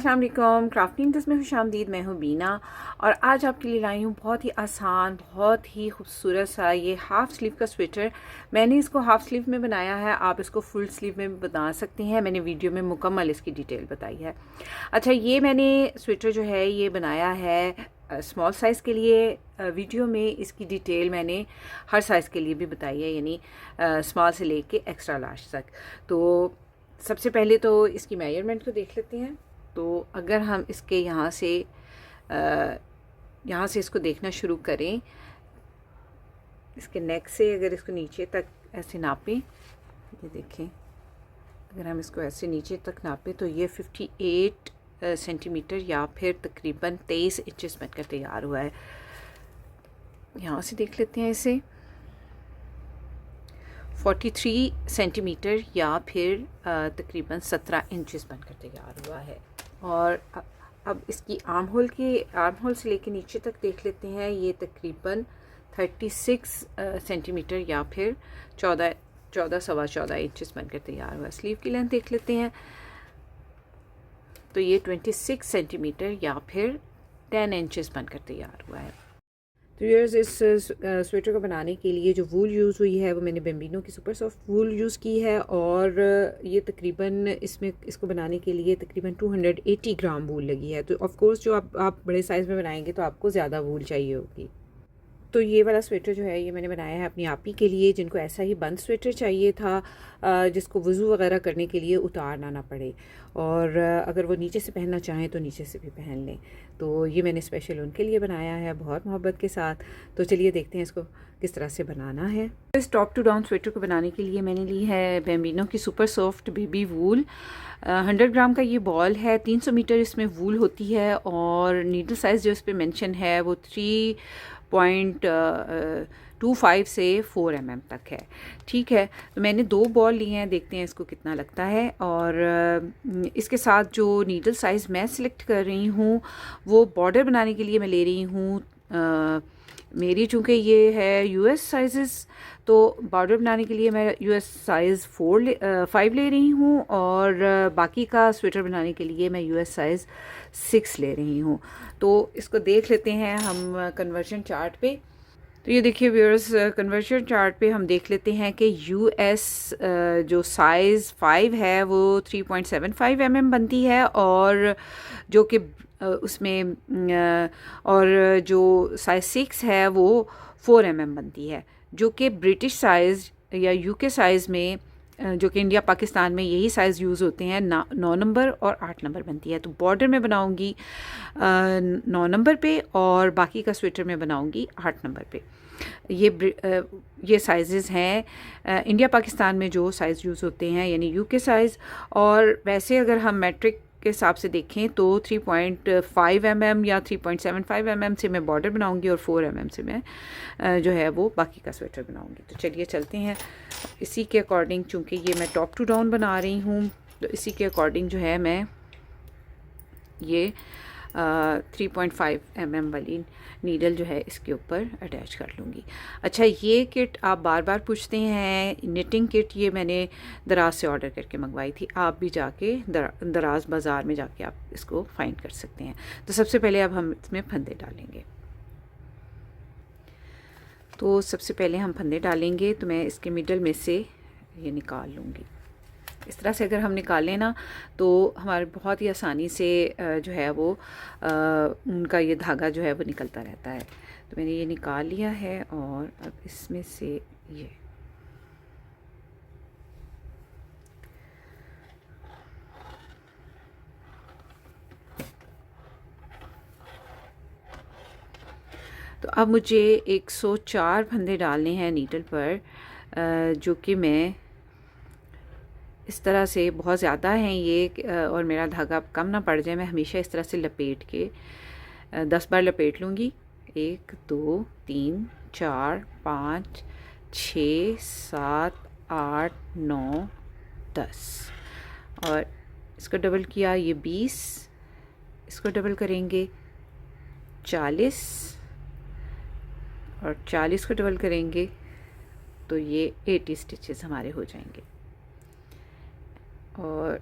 अस्सलाम वालेकुम। क्राफ्टिंग में खुशामदीद। मैं हूँ बीना और आज आपके लिए लाई हूँ बहुत ही आसान, बहुत ही खूबसूरत सा ये हाफ़ स्लीव का स्वेटर। मैंने इसको हाफ़ स्लीव में बनाया है, आप इसको फुल स्लीव में भी बना सकते हैं। मैंने वीडियो में मुकम्मल इसकी डिटेल बताई है। अच्छा, ये मैंने स्वेटर जो है ये बनाया है स्मॉल साइज़ के लिए। वीडियो में इसकी डिटेल मैंने हर साइज़ के लिए भी बताई है, यानी स्मॉल से लेके एक्स्ट्रा लार्ज तक। तो सबसे पहले तो इसकी मेजरमेंट को देख लेते हैं। तो अगर हम इसके यहाँ से इसको देखना शुरू करें, इसके नेक से अगर इसको नीचे तक ऐसे नापें, ये देखें, अगर हम इसको ऐसे नीचे तक नापें तो ये 58 सेंटीमीटर या फिर तकरीबन 23 इंचेस बनकर तैयार हुआ है। यहाँ से देख लेते हैं इसे, 43 सेंटीमीटर या फिर तकरीबन 17 इंचेस बनकर तैयार हुआ है। और अब इसकी आर्म होल से लेके नीचे तक देख लेते हैं, ये तकरीबन 36 सेंटीमीटर या फिर 14 सवा 14 इंचेस बनकर तैयार हुआ है। स्लीव की लेंथ देख लेते हैं तो ये 26 सेंटीमीटर या फिर 10 इंचेस बनकर तैयार हुआ है। तो व्यूअर्स, इस स्वेटर को बनाने के लिए जो वूल यूज़ हुई है वो मैंने बेम्बिनो की सुपर सॉफ्ट वूल यूज़ की है, और ये तकरीबन इसको बनाने के लिए तकरीबन 280 ग्राम वूल लगी है। तो ऑफ कोर्स जो आप बड़े साइज़ में बनाएंगे तो आपको ज़्यादा वूल चाहिए होगी। तो ये वाला स्वेटर जो है ये मैंने बनाया है अपनी आपी के लिए, जिनको ऐसा ही बंद स्वेटर चाहिए था, जिसको वज़ू वगैरह करने के लिए उतारना ना पड़े, और अगर वो नीचे से पहनना चाहें तो नीचे से भी पहन लें। तो ये मैंने स्पेशल उनके लिए बनाया है, बहुत मोहब्बत के साथ। तो चलिए देखते हैं इसको किस तरह से बनाना है। इस टॉप टू डाउन स्वेटर को बनाने के लिए मैंने ली है बेम्बिनो की सुपर सॉफ्ट बेबी वूल। 100 ग्राम का ये बॉल है, 300 मीटर इसमें वूल होती है, और नीडल साइज़ जो इस पर मेंशन है वो 3.25 से 4 mm तक है। ठीक है, तो मैंने 2 बॉल लिए हैं, देखते हैं इसको कितना लगता है। और इसके साथ जो नीडल साइज़ मैं सिलेक्ट कर रही हूँ वो बॉर्डर बनाने के लिए मैं ले रही हूँ, मेरी चूँकि ये है US साइज़, तो बॉर्डर बनाने के लिए मैं US साइज़ 5 ले रही हूँ, और बाकी का स्वेटर बनाने के लिए मैं US साइज़ 6 ले रही हूँ। तो इसको देख लेते हैं हम कन्वर्जन चार्ट पे। तो ये देखिए व्यूअर्स, कन्वर्जन चार्ट पे हम देख लेते हैं कि US जो साइज़ 5 है वो 3.75 mm बनती है, और जो कि उसमें और जो साइज़ 6 है वो 4 mm बनती है, जो कि ब्रिटिश साइज़ या UK साइज़ में, जो कि इंडिया पाकिस्तान में यही साइज़ यूज़ होते हैं, 9 नंबर और 8 नंबर बनती है। तो बॉर्डर में बनाऊंगी 9 नंबर पे, और बाकी का स्वेटर में बनाऊंगी 8 नंबर पे। ये साइज़ हैं इंडिया पाकिस्तान में जो साइज़ यूज़ होते हैं, यानी UK साइज़। और वैसे अगर हम मैट्रिक के हिसाब से देखें तो 3.5 mm या 3.75 mm से मैं बॉर्डर बनाऊंगी, और 4 mm से मैं जो है वो बाकी का स्वेटर बनाऊंगी। तो चलिए चलते हैं इसी के अकॉर्डिंग, चूँकि ये मैं टॉप टू डाउन बना रही हूँ, तो इसी के अकॉर्डिंग जो है मैं ये 3.5 mm वाली नीडल जो है इसके ऊपर अटैच कर लूँगी। अच्छा, ये किट आप बार बार पूछते हैं, निटिंग किट ये मैंने दराज से ऑर्डर करके मंगवाई थी। आप भी जाके दराज बाज़ार में जाके आप इसको फाइंड कर सकते हैं। तो सबसे पहले अब हम इसमें फंदे डालेंगे। तो सबसे पहले हम फंदे डालेंगे, तो मैं इसके मिडल में से ये निकाल लूँगी। इस तरह से अगर हम निकालें ना तो हमारे बहुत ही आसानी से जो है वो उनका ये धागा जो है वो निकलता रहता है। तो मैंने ये निकाल लिया है, और अब इसमें से ये तो अब मुझे 104 फंदे डालने हैं नीडल पर, जो कि मैं इस तरह से, बहुत ज़्यादा हैं ये, और मेरा धागा कम ना पड़ जाए, मैं हमेशा इस तरह से लपेट के 10 बार लपेट लूँगी। 1 2 3 4 5 6 7 8 9 10, और इसको डबल किया, ये 20, इसको डबल करेंगे 40, और 40 को डबल करेंगे तो ये 80 स्टिचेस हमारे हो जाएंगे। और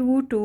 2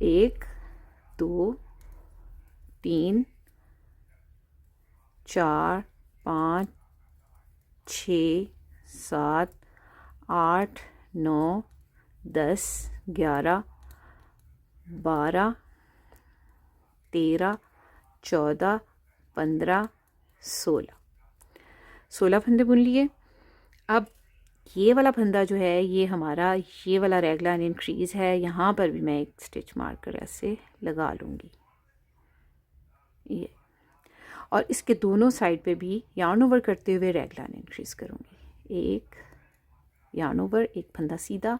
1 2 3 4 5 6 7 8 9 10 11 12 13 14 15 16. 16 फंदे बुन लिए। अब ये वाला फंदा जो है ये हमारा ये वाला रेगलान इंक्रीज़ है, यहाँ पर भी मैं एक स्टिच मार्कर ऐसे लगा लूँगी ये, और इसके दोनों साइड पे भी यार्न ओवर करते हुए रेगलान इंक्रीज़ करूँगी। एक यार्न ओवर, एक फंदा सीधा,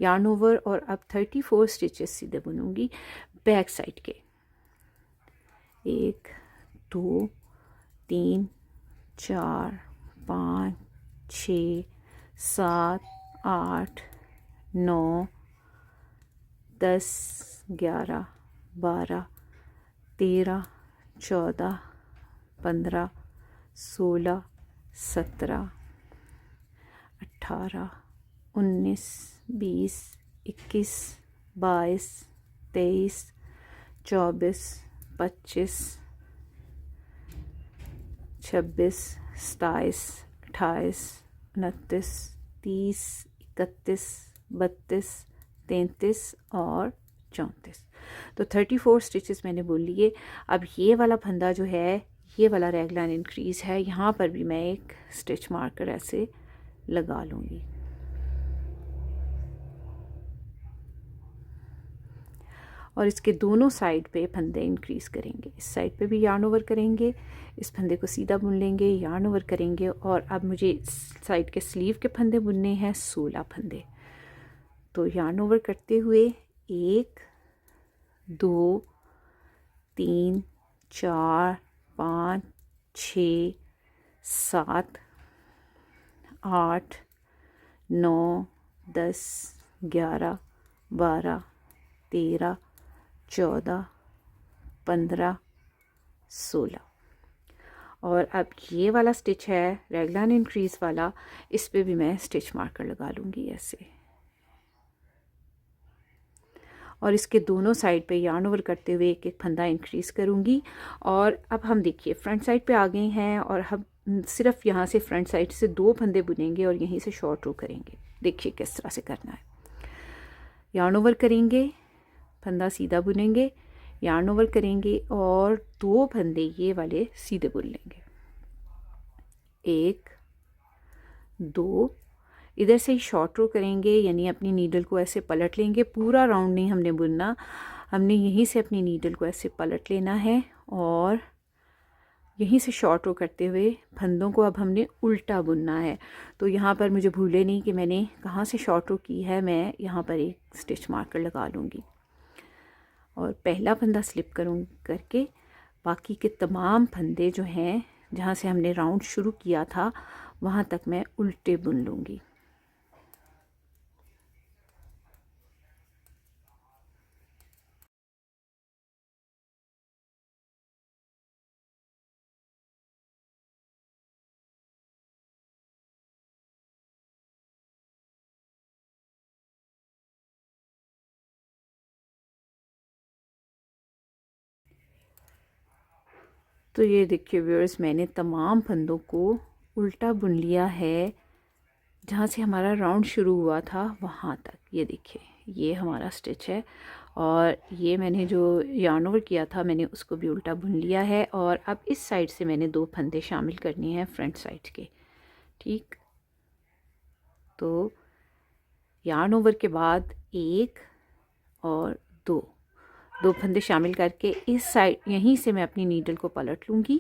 यार्न ओवर, और अब 34 स्टिचेस सीधे बुनूंगी बैक साइड के। 1 2 3 4 5 6 7 8 9 10 11 12 13 14 15 16 17 18 19 20 21 22 23 24 25 26 27 28 29 30 31 32 33 और 34। तो 34 स्टिचेस मैंने बुन लिए। अब ये वाला फंदा जो है ये वाला रेगलान इंक्रीज़ है, यहाँ पर भी मैं एक स्टिच मार्कर ऐसे लगा लूँगी। और इसके दोनों साइड पे फंदे इंक्रीज़ करेंगे। इस साइड पे भी यार्न ओवर करेंगे, इस फंदे को सीधा बुन लेंगे, यार्न ओवर करेंगे, और अब मुझे इस साइड के स्लीव के फंदे बुनने हैं 16 फंदे। तो यार्न ओवर करते हुए 1 2 3 4 5 6 7 8 9 10 11 12 13 14 15 16। और अब ये वाला स्टिच है रेगलान इंक्रीज़ वाला, इस पे भी मैं स्टिच मार्कर लगा लूँगी ऐसे, और इसके दोनों साइड पे यार्न ओवर करते हुए एक एक फंदा इंक्रीज़ करूँगी। और अब हम देखिए फ्रंट साइड पे आ गए हैं, और हम सिर्फ यहाँ से फ्रंट साइड से 2 फंदे बुनेंगे और यहीं से शॉर्ट रो करेंगे। देखिए किस तरह से करना है। यार्न ओवर करेंगे, फंदा सीधा बुनेंगे, यार्न ओवर करेंगे, और 2 फंदे ये वाले सीधे बुन लेंगे। 1 2, इधर से ही शॉर्ट रो करेंगे, यानी अपनी नीडल को ऐसे पलट लेंगे। पूरा राउंड नहीं हमने बुनना, हमने यहीं से अपनी नीडल को ऐसे पलट लेना है, और यहीं से शॉर्ट रो करते हुए फंदों को अब हमने उल्टा बुनना है। तो यहाँ पर मुझे भूले नहीं कि मैंने कहाँ से शॉर्ट रो की है, मैं यहाँ पर एक स्टिच मार्कर लगा लूँगी, और पहला फंदा स्लिप करके बाकी के तमाम फंदे जो हैं जहाँ से हमने राउंड शुरू किया था वहाँ तक मैं उल्टे बुन लूँगी। तो ये देखिए व्यूअर्स, मैंने तमाम फंदों को उल्टा बुन लिया है, जहाँ से हमारा राउंड शुरू हुआ था वहाँ तक। ये देखिए ये हमारा स्टिच है, और ये मैंने जो यार्न ओवर किया था मैंने उसको भी उल्टा बुन लिया है। और अब इस साइड से मैंने 2 फंदे शामिल करने हैं फ्रंट साइड के। ठीक, तो यार्न ओवर के बाद 1 और 2 फंदे शामिल करके इस साइड यहीं से मैं अपनी नीडल को पलट लूँगी,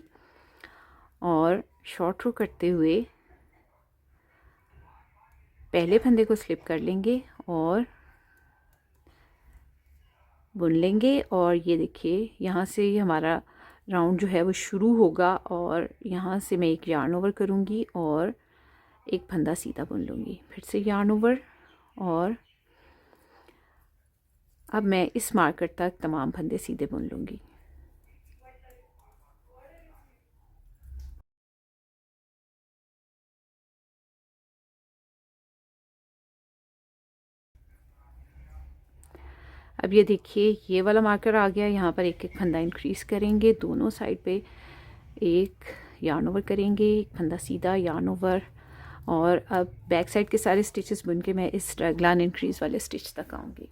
और शॉर्ट रो करते हुए पहले फंदे को स्लिप कर लेंगे और बुन लेंगे। और ये देखिए यहाँ से ही हमारा राउंड जो है वो शुरू होगा, और यहाँ से मैं एक यार्न ओवर करूँगी और एक फंदा सीधा बुन लूँगी, फिर से यार्न ओवर, और अब मैं इस मार्कर तक तमाम फंदे सीधे बुन लूँगी। अब ये देखिए ये वाला मार्कर आ गया, यहाँ पर एक एक फंदा इंक्रीज़ करेंगे दोनों साइड पे, एक यार्न ओवर करेंगे, एक फंदा सीधा, यार्न ओवर, और अब बैक साइड के सारे स्टिचेस बुन के मैं इस रेगलान इंक्रीज़ वाले स्टिच तक आऊँगी।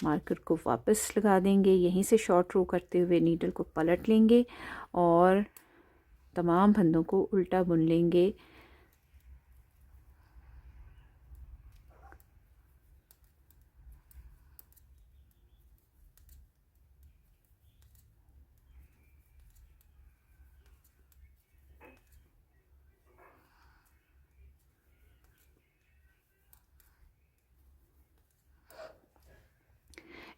मार्कर को वापस लगा देंगे, यहीं से शॉर्ट रो करते हुए नीडल को पलट लेंगे और तमाम फंदों को उल्टा बुन लेंगे।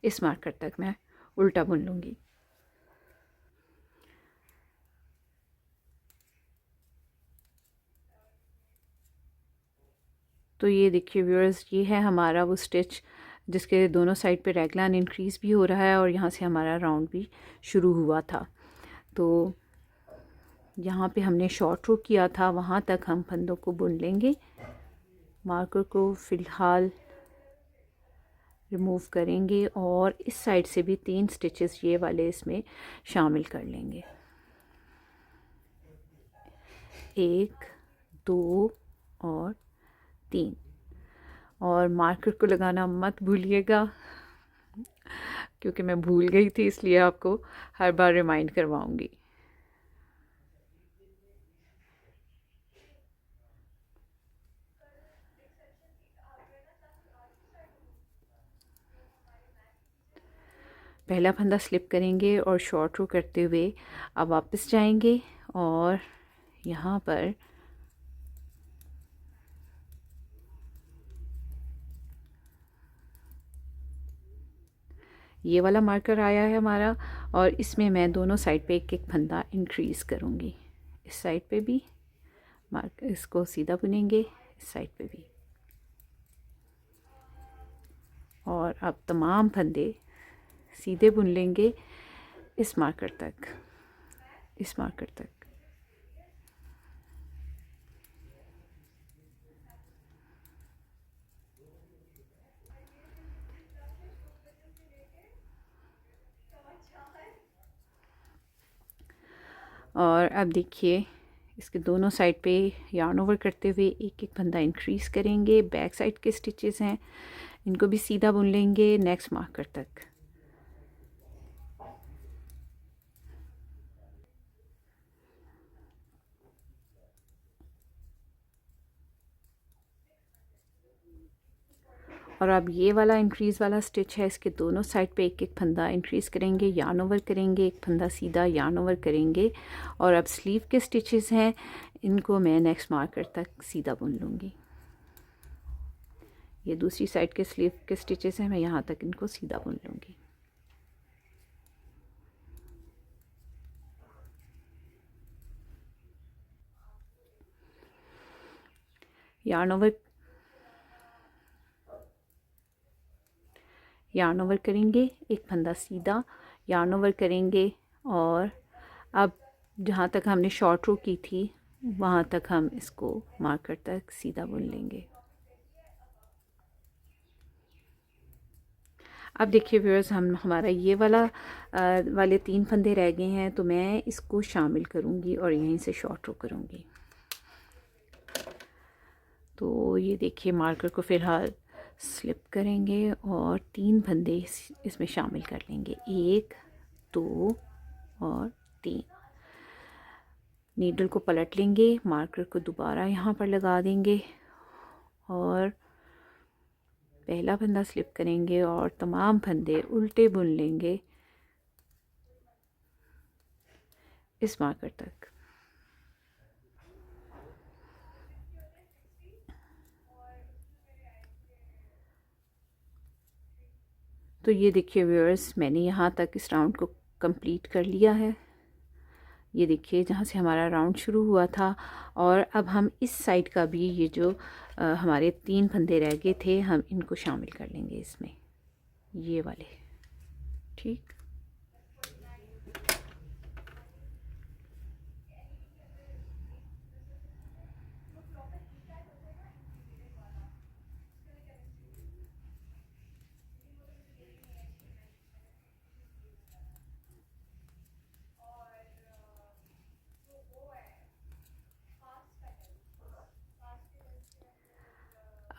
इस मार्कर तक मैं उल्टा बुन लूँगी। तो ये देखिए व्यूअर्स, ये है हमारा वो स्टिच जिसके दोनों साइड पे रैगलान इंक्रीज़ भी हो रहा है और यहाँ से हमारा राउंड भी शुरू हुआ था। तो यहाँ पे हमने शॉर्ट रो किया था, वहाँ तक हम फंदों को बुन लेंगे। मार्कर को फ़िलहाल रिमूव करेंगे और इस साइड से भी 3 स्टिचेस ये वाले इसमें शामिल कर लेंगे। 1 2 और 3। और मार्कर को लगाना मत भूलिएगा, क्योंकि मैं भूल गई थी, इसलिए आपको हर बार रिमाइंड करवाऊंगी। पहला फंदा स्लिप करेंगे और शॉर्ट रो करते हुए अब वापस जाएंगे और यहाँ पर ये वाला मार्कर आया है हमारा और इसमें मैं दोनों साइड पे एक एक फंदा इंक्रीज़ करूँगी। इस साइड पे भी मार्क, इसको सीधा बुनेंगे, इस साइड पे भी। और अब तमाम फंदे सीधे बुन लेंगे इस मार्कर तक, इस मार्कर तक। और अब देखिए इसके दोनों साइड पे यार्न ओवर करते हुए एक एक फंदा इंक्रीज़ करेंगे। बैक साइड के स्टिचेस हैं, इनको भी सीधा बुन लेंगे नेक्स्ट मार्कर तक। और अब ये वाला इंक्रीज़ वाला स्टिच है, इसके दोनों साइड पे एक एक फंदा इंक्रीज़ करेंगे, यार्न ओवर करेंगे, एक फंदा सीधा यार्न ओवर करेंगे। और अब स्लीव के स्टिचेस हैं, इनको मैं नेक्स्ट मार्कर तक सीधा बुन लूँगी। ये दूसरी साइड के स्लीव के स्टिचेस हैं, मैं यहाँ तक इनको सीधा बुन लूँगी। यार्न ओवर करेंगे, एक फंदा सीधा यार्न ओवर करेंगे और अब जहाँ तक हमने शॉर्ट रो की थी वहाँ तक हम इसको मार्कर तक सीधा बुन लेंगे। अब देखिए व्यूअर्स, हमारा ये वाले 3 फंदे रह गए हैं, तो मैं इसको शामिल करूँगी और यहीं से शॉर्ट रो करूँगी। तो ये देखिए मार्कर को फ़िलहाल स्लिप करेंगे और 3 फंदे इसमें शामिल कर लेंगे, 1 2 और 3। नीडल को पलट लेंगे, मार्कर को दोबारा यहाँ पर लगा देंगे और पहला फंदा स्लिप करेंगे और तमाम फंदे उल्टे बुन लेंगे इस मार्कर तक। तो ये देखिए व्यूअर्स, मैंने यहाँ तक इस राउंड को कंप्लीट कर लिया है। ये देखिए जहाँ से हमारा राउंड शुरू हुआ था। और अब हम इस साइड का भी ये जो हमारे 3 फंदे रह गए थे, हम इनको शामिल कर लेंगे इसमें, ये वाले। ठीक,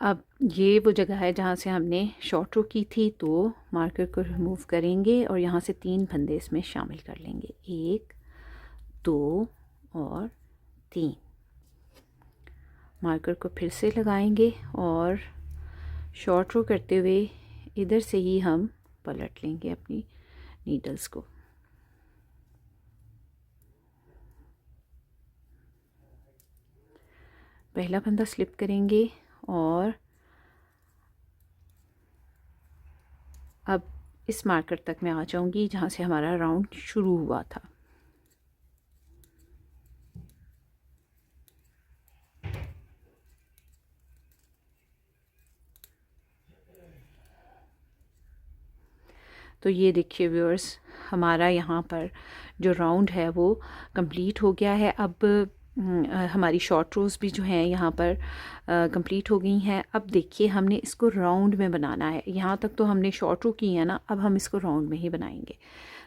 अब ये वो जगह है जहाँ से हमने शॉर्ट रो की थी, तो मार्कर को रिमूव करेंगे और यहाँ से 3 फंदे इसमें शामिल कर लेंगे, 1 2 और 3। मार्कर को फिर से लगाएंगे और शॉर्ट रो करते हुए इधर से ही हम पलट लेंगे अपनी नीडल्स को। पहला फंदा स्लिप करेंगे और अब इस मार्कर तक मैं आ जाऊंगी जहाँ से हमारा राउंड शुरू हुआ था। तो ये देखिए व्यूअर्स, हमारा यहाँ पर जो राउंड है वो कंप्लीट हो गया है। अब हमारी शॉर्ट रोज़ भी जो हैं यहाँ पर कंप्लीट हो गई हैं। अब देखिए हमने इसको राउंड में बनाना है। यहाँ तक तो हमने शॉर्ट रो की है ना, अब हम इसको राउंड में ही बनाएंगे।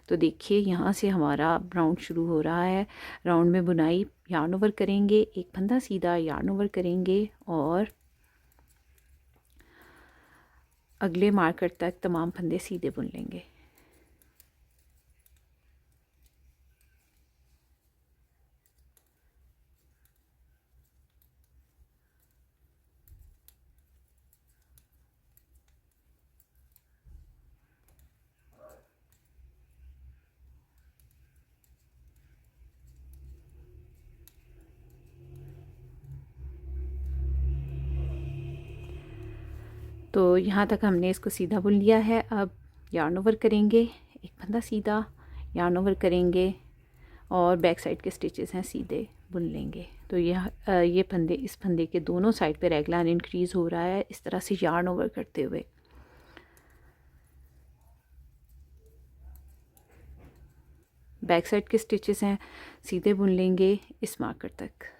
तो देखिए यहाँ से हमारा राउंड शुरू हो रहा है। राउंड में बुनाई यार्न ओवर करेंगे, एक फंदा सीधा यार्न ओवर करेंगे और अगले मार्कर तक तमाम फंदे सीधे बुन लेंगे। तो यहाँ तक हमने इसको सीधा बुन लिया है। अब यार्न ओवर करेंगे, एक फंदा सीधा यार्न ओवर करेंगे और बैक साइड के स्टिचेस हैं सीधे बुन लेंगे। तो ये फंदे, इस फंदे के दोनों साइड पे रेगलान इंक्रीज़ हो रहा है इस तरह से यार्न ओवर करते हुए। बैक साइड के स्टिचेस हैं सीधे बुन लेंगे इस मार्कर तक।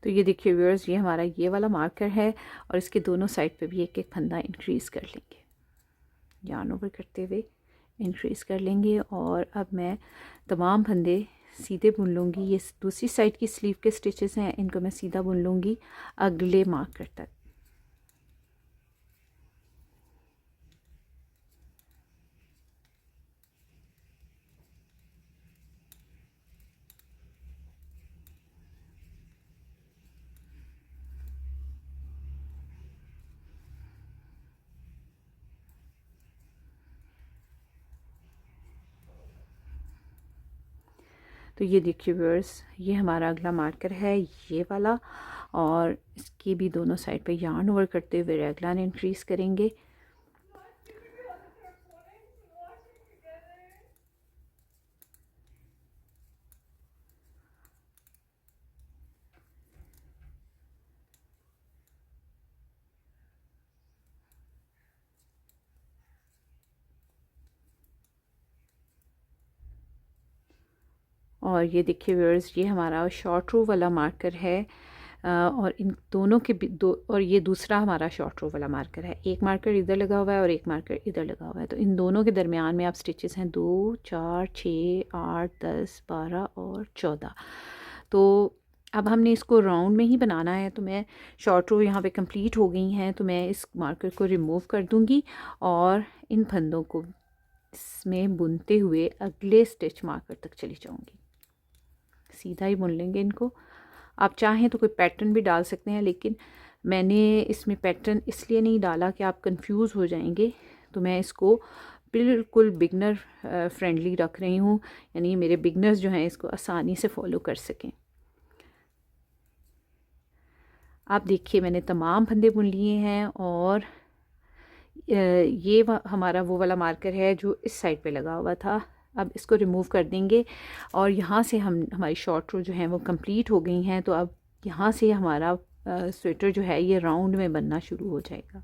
तो ये देखिए व्यूअर्स, ये हमारा ये वाला मार्कर है और इसके दोनों साइड पे भी एक एक फंदा इंक्रीज़ कर लेंगे, यार्न ओवर करते हुए इंक्रीज़ कर लेंगे। और अब मैं तमाम फंदे सीधे बुन लूँगी। ये दूसरी साइड की स्लीव के स्टिचेस हैं, इनको मैं सीधा बुन लूँगी अगले मार्कर तक। तो ये देखिए व्यूअर्स, ये हमारा अगला मार्कर है ये वाला, और इसकी भी दोनों साइड पे यार्न ओवर करते हुए रेगलान इंक्रीज़ करेंगे। और ये देखिए व्यूअर्स, ये हमारा शॉर्ट रो वाला मार्कर है और इन दोनों के दो, और ये दूसरा हमारा शॉर्ट रो वाला मार्कर है। एक मार्कर इधर लगा हुआ है और एक मार्कर इधर लगा हुआ है। तो इन दोनों के दरमियान में आप स्टिचेस हैं 2 4 6 8 10 12 और 14। तो अब हमने इसको राउंड में ही बनाना है। तो मैं शॉर्ट रो यहाँ पे कंप्लीट हो गई हैं, तो मैं इस मार्कर को रिमूव कर दूँगी और इन फंदों को इसमें बुनते हुए अगले स्टिच मार्कर तक चली जाऊँगी। सीधा ही बुन लेंगे इनको। आप चाहें तो कोई पैटर्न भी डाल सकते हैं, लेकिन मैंने इसमें पैटर्न इसलिए नहीं डाला कि आप कंफ्यूज हो जाएंगे। तो मैं इसको बिल्कुल बिगनर फ्रेंडली रख रही हूँ, यानी मेरे बिगनर्स जो हैं इसको आसानी से फॉलो कर सकें। आप देखिए मैंने तमाम फंदे बुन लिए हैं और ये हमारा वो वाला मार्कर है जो इस साइड पे लगा हुआ था। अब इसको रिमूव कर देंगे और यहाँ से हमारी शॉर्ट रो जो है वो कंप्लीट हो गई हैं। तो अब यहाँ से हमारा स्वेटर जो है ये राउंड में बनना शुरू हो जाएगा।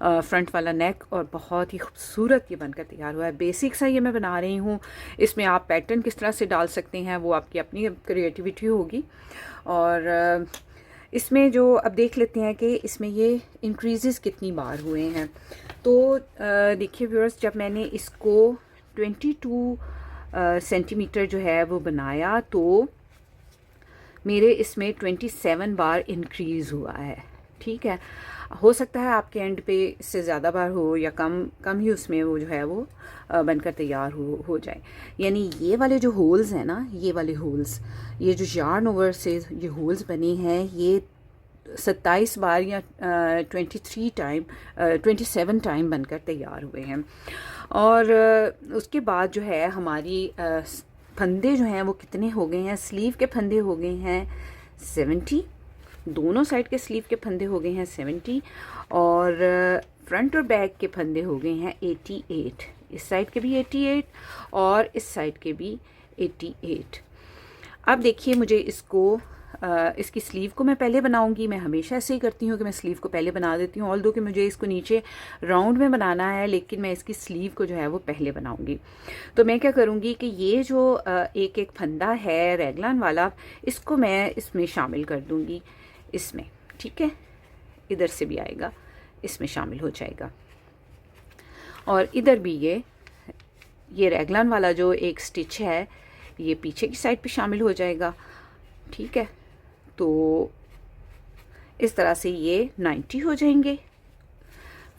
फ्रंट वाला नेक, और बहुत ही खूबसूरत ये बनकर तैयार हुआ है। बेसिक सा ये मैं बना रही हूँ, इसमें आप पैटर्न किस तरह से डाल सकते हैं वो आपकी अपनी क्रिएटिविटी होगी। और इसमें जो अब देख लेते हैं कि इसमें ये इंक्रीजेस कितनी बार हुए हैं। तो देखिए व्यूअर्स, जब मैंने इसको 22 सेंटीमीटर जो है वो बनाया तो मेरे इसमें 27 बार इंक्रीज़ हुआ है। ठीक है, हो सकता है आपके एंड पे इससे ज़्यादा बार हो या कम कम ही उसमें वो जो है वो बनकर तैयार हो जाए। यानी ये वाले जो होल्स हैं ना, ये वाले होल्स, ये जो यार्न ओवर से ये होल्स बने हैं, ये 27 बार या 27 टाइम बनकर तैयार हुए हैं। और उसके बाद जो है हमारी फंदे जो हैं वो कितने हो गए हैं, स्लीव के फंदे हो गए हैं 70, दोनों साइड के स्लीव के फंदे हो गए हैं 70, और फ्रंट और बैक के फंदे हो गए हैं 88, इस साइड के भी 88 और इस साइड के भी 88। अब देखिए मुझे इसकी स्लीव को मैं पहले बनाऊंगी। मैं हमेशा ऐसे ही करती हूँ कि मैं स्लीव को पहले बना देती हूँ, ऑल्दो कि मुझे इसको नीचे राउंड में बनाना है, लेकिन मैं इसकी स्लीव को जो है वो पहले बनाऊंगी। तो मैं क्या करूँगी कि ये जो एक एक फंदा है रैगलान वाला, इसको मैं इसमें शामिल कर दूँगी इसमें। ठीक है, इधर से भी आएगा, इसमें शामिल हो जाएगा, और इधर भी ये रैगलान वाला जो एक स्टिच है ये पीछे की साइड पे शामिल हो जाएगा। ठीक है, तो इस तरह से ये 90 हो जाएंगे,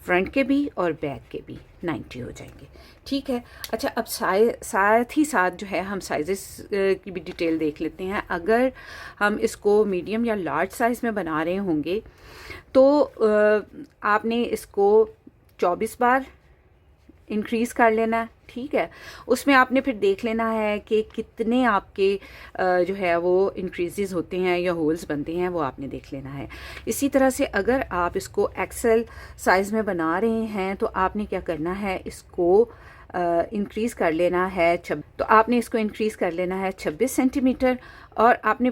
फ्रंट के भी और बैक के भी 90 हो जाएंगे। ठीक है, अच्छा अब साथ ही साथ जो है हम साइज़ेस की भी डिटेल देख लेते हैं। अगर हम इसको मीडियम या लार्ज साइज़ में बना रहे होंगे तो आपने इसको 24 बार इंक्रीज़ कर लेना है। ठीक है, उसमें आपने फिर देख लेना है कि कितने आपके जो है वो इंक्रीजेस होते हैं या होल्स बनते हैं, वो आपने देख लेना है। इसी तरह से अगर आप इसको एक्सेल साइज़ में बना रहे हैं तो आपने क्या करना है, इसको इंक्रीज़ कर लेना है तो आपने इसको इंक्रीज़ कर लेना है 26 सेंटीमीटर, और आपने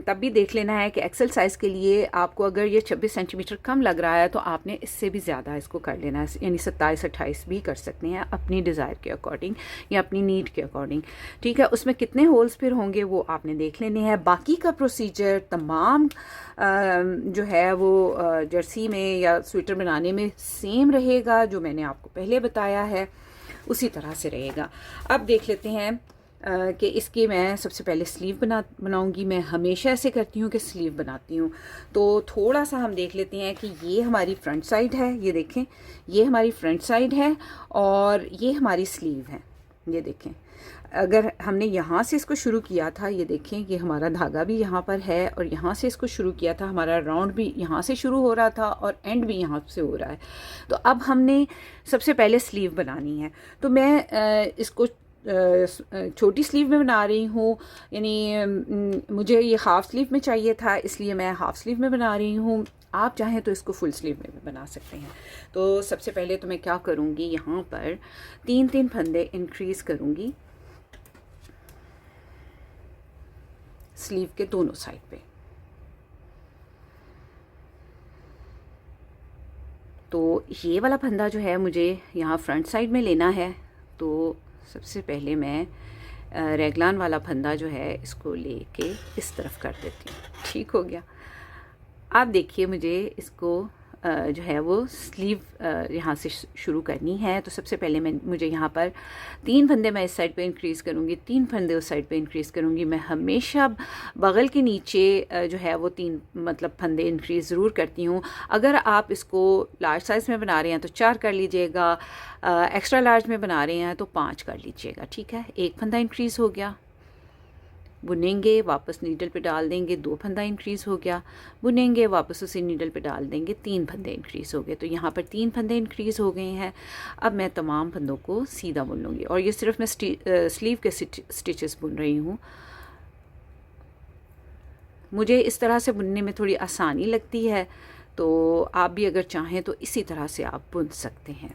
तब भी देख लेना है कि एक्सेल साइज़ के लिए आपको अगर ये 26 सेंटीमीटर कम लग रहा है तो आपने इससे भी ज़्यादा इसको कर लेना है, यानी 27-28 भी कर सकते हैं अपनी डिज़ायर के अकॉर्डिंग या अपनी नीड के अकॉर्डिंग। ठीक है, उसमें कितने होल्स फिर होंगे वो आपने देख लेने हैं। बाकी का प्रोसीजर तमाम जो है वो जर्सी में या स्वेटर बनाने में सेम रहेगा, जो मैंने आपको पहले बताया है उसी तरह से रहेगा। अब देख लेते हैं कि इसकी मैं सबसे पहले स्लीव बनाऊंगी। मैं हमेशा ऐसे करती हूँ कि स्लीव बनाती हूँ। तो थोड़ा सा हम देख लेते हैं कि ये हमारी फ्रंट साइड है, ये देखें ये हमारी फ्रंट साइड है और ये हमारी स्लीव है। ये देखें, अगर हमने यहाँ से इसको शुरू किया था, ये देखें ये हमारा धागा भी यहाँ पर है और यहाँ से इसको शुरू किया था, हमारा राउंड भी यहाँ से शुरू हो रहा था और एंड भी यहाँ से हो रहा है। तो अब हमने सबसे पहले स्लीव बनानी है। तो मैं इसको छोटी स्लीव में बना रही हूँ, यानी मुझे ये हाफ़ स्लीव में चाहिए था, इसलिए मैं हाफ़ स्लीव में बना रही हूँ। आप चाहें तो इसको फुल स्लीव में भी बना सकते हैं। तो सबसे पहले तो मैं क्या करूँगी, यहाँ पर 3-3 फंदे इंक्रीज़ करूँगी स्लीव के दोनों साइड पे। तो ये वाला फंदा जो है मुझे यहाँ फ्रंट साइड में लेना है। तो सबसे पहले मैं रैगलान वाला फंदा जो है इसको लेके इस तरफ कर देती हूँ। ठीक हो गया। आप देखिए मुझे इसको जो है वो स्लीव यहाँ से शुरू करनी है। तो सबसे पहले मुझे यहाँ पर 3 फंदे मैं इस साइड पे इंक्रीज़ करूँगी, 3 फंदे उस साइड पे इंक्रीज़ करूँगी। मैं हमेशा बगल के नीचे जो है वो 3 मतलब फंदे इंक्रीज़ ज़रूर करती हूँ। अगर आप इसको लार्ज साइज़ में बना रहे हैं तो 4 कर लीजिएगा, एक्स्ट्रा लार्ज में बना रहे हैं तो 5 कर लीजिएगा। ठीक है, एक फंदा इंक्रीज़ हो गया, बुनेंगे, वापस नीडल पे डाल देंगे, 2 फंदा इंक्रीज़ हो गया, बुनेंगे, वापस उसी नीडल पे डाल देंगे, 3 फंदे इंक्रीज़ हो गए। तो यहाँ पर 3 फंदे इंक्रीज़ हो गए हैं। अब मैं तमाम फंदों को सीधा बुन लूँगी, और ये सिर्फ मैं स्लीव के स्टिचेस बुन रही हूँ। मुझे इस तरह से बुनने में थोड़ी आसानी लगती है, तो आप भी अगर चाहें तो इसी तरह से आप बुन सकते हैं।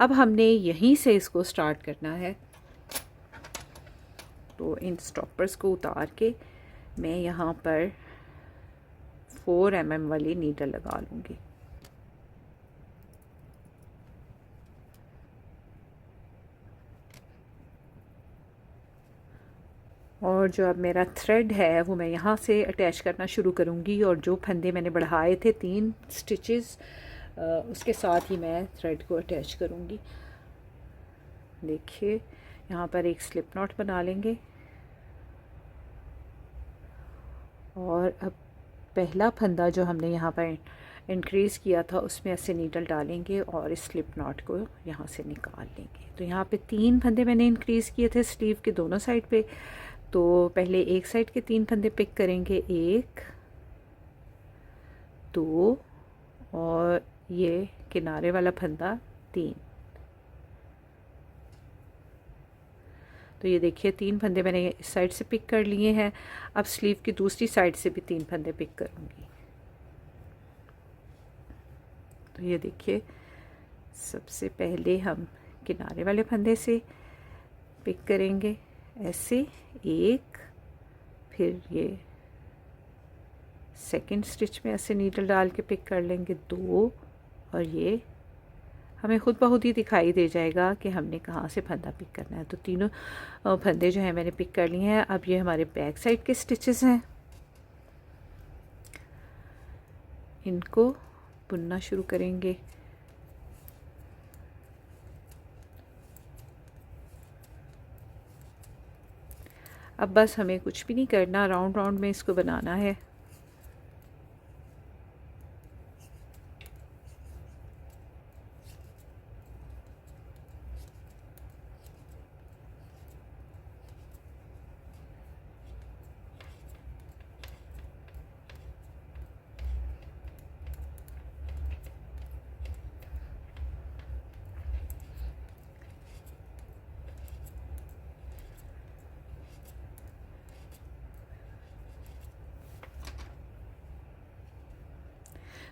अब हमने यहीं से इसको स्टार्ट करना है। तो इन स्टॉपर्स को उतार के मैं यहाँ पर 4 mm वाली नीडल लगा लूँगी। और जो अब मेरा थ्रेड है वो मैं यहाँ से अटैच करना शुरू करूँगी, और जो फंदे मैंने बढ़ाए थे 3 स्टिचेस उसके साथ ही मैं थ्रेड को अटैच करूँगी। देखिए यहाँ पर एक स्लिप नॉट बना लेंगे, और अब पहला फंदा जो हमने यहाँ पर इंक्रीज़ किया था उसमें ऐसे नीडल डालेंगे और इस स्लिप नॉट को यहाँ से निकाल लेंगे। तो यहाँ पे 3 फंदे मैंने इंक्रीज़ किए थे स्लीव के दोनों साइड पे। तो पहले एक साइड के 3 फंदे पिक करेंगे, 1 2 और ये किनारे वाला फंदा 3। तो ये देखिए 3 फंदे मैंने इस साइड से पिक कर लिए हैं। अब स्लीव की दूसरी साइड से भी 3 फंदे पिक करूँगी। तो ये देखिए सबसे पहले हम किनारे वाले फंदे से पिक करेंगे ऐसे 1, फिर ये सेकंड स्टिच में ऐसे नीडल डाल के पिक कर लेंगे 2, और ये हमें खुद ब खुद ही दिखाई दे जाएगा कि हमने कहाँ से फंदा पिक करना है। तो तीनों फंदे जो हैं मैंने पिक कर लिए हैं। अब ये हमारे बैक साइड के स्टिचेस हैं, इनको बुनना शुरू करेंगे। अब बस हमें कुछ भी नहीं करना, राउंड राउंड में इसको बनाना है।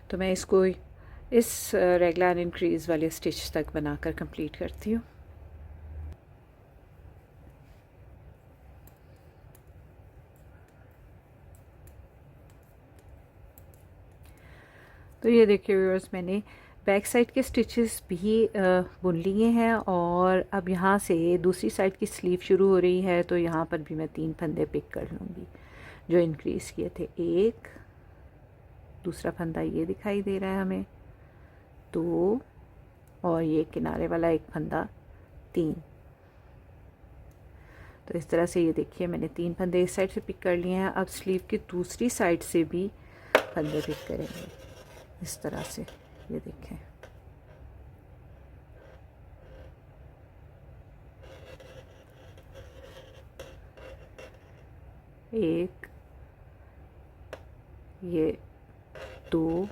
तो मैं इसको इस रेगुलर इंक्रीज़ वाले स्टिच तक बनाकर कंप्लीट करती हूँ। तो ये देखिए व्यूअर्स, मैंने बैक साइड के स्टिचेस भी बुन लिए हैं, और अब यहाँ से दूसरी साइड की स्लीव शुरू हो रही है। तो यहाँ पर भी मैं 3 फंदे पिक कर लूँगी जो इंक्रीज़ किए थे। 1, दूसरा फंदा ये दिखाई दे रहा है हमें 2, और ये किनारे वाला एक फंदा 3। तो इस तरह से ये देखिए मैंने 3 फंदे इस साइड से पिक कर लिए हैं। अब स्लीव की दूसरी साइड से भी फंदे पिक करेंगे इस तरह से। ये देखें एक, ये 2,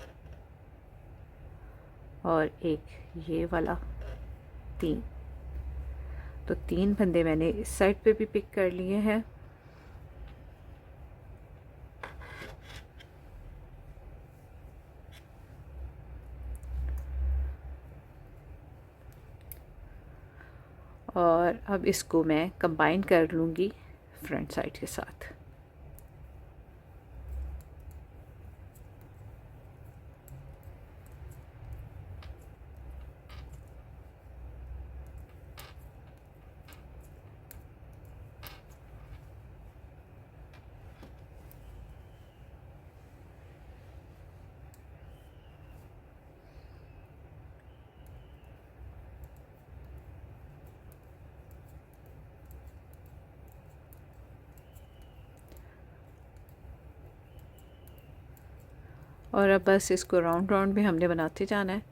और एक ये वाला 3। तो 3 फंदे मैंने इस साइड पे भी पिक कर लिए हैं। और अब इसको मैं कंबाइन कर लूँगी फ्रंट साइड के साथ। और अब बस इसको राउंड राउंड में हमने बनाते जाना है।